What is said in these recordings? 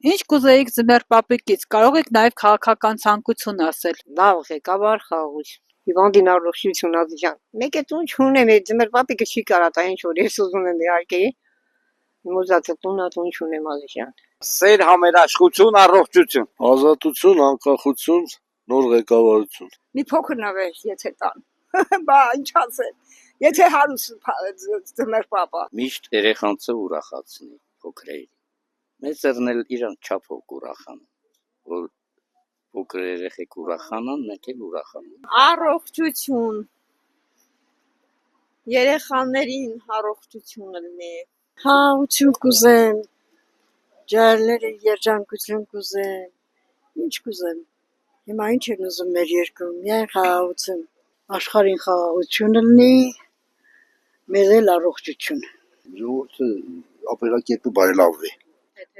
Ինչ կուզեիք ձմեռ պապիկից, կարող եք նաև քաղաքական ցանկություն ասել։ Լավ ղեկավար խաղաղություն։ Հիվանդին առողջություն ազգյան։ Մեկ է տուն չունեմ, ձմեռ պապիկը չի կարա տա, ինչ որ ես ուզում եմ իհարկե։ Մոզածը տունը տուն չունեմ ազգյան։ Սեր համերաշխություն, առողջություն։ Ազատություն, անկախություն, նոր ղեկավարություն։ Մի փոքր նվեր, եթե տան։ Բա ինչ ասել։ Եթե հարուստ ձմեռ պապա։ Միշտ երեխանցը ուրախացնի, փոքրերի։ Մեծերն էլ իրան չափով կուրախանան, որ փոքր երեխեք ուրախանան, մենք էլ ուրախանանք։ Առողջություն։ Երեխաներին առողջություն լինի։ Խաղաղություն կուզեմ, ջահելները երջանկություն կուզեմ, ինչ կուզեմ։ Հիմա ինչ են ուզում մեր երկրում, միայն խաղաղություն, աշխարհին խաղաղություն լինի, մեզ էլ առողջություն։ Ժողովուրդը ապրելակերպը բարելավվի։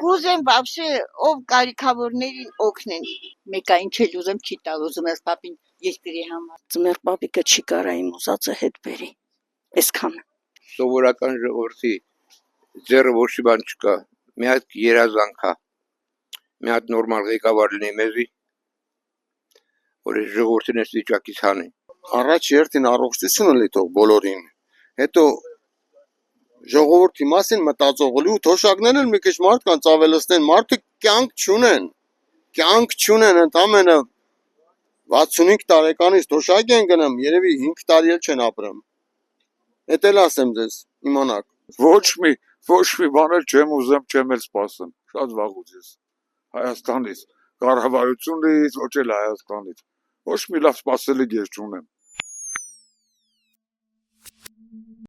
Կուզեմ вообще ով կարիքավորներին օգնեն։ Մեկը ինչ էլ ուզեմ չի տալ, ուզում ես պապին երկրի համար։ Ձմեռ պապիկը չի կարա իմ ուզածը հետ բերի։ Այսքան։ Սովորական ժողովրդի ձեռը ոչ մի բան չկա։ Մի հատ երազանք է։ Մի հատ նորմալ ղեկավար լինի մեզի, որ այս ժողովրդին այս վիճակից հանի։ Առաջ երթին առողջությունը լի թող բոլորին։ Հետո ժողովրդի մասին մտածողելու թոշակներն էլ մի քիչ մարդկանց ավելացնեն, մարդը կյանք չունեն, ընդամենը 65 տարեկանից թոշակ են գնում, երևի 5 տարի էլ չեն ապրում։ Էդ էլ ասեմ ձեզ, իմանաք։ Ոչ մի բան էլ չեմ ուզեմ, չեմ էլ սպասեմ։ Շատ վաղուց ես Հայաստանից, կառավարությունից, ոչ էլ Հայաստանից։ Ոչ մի լավ սպասելիք ես չունեմ։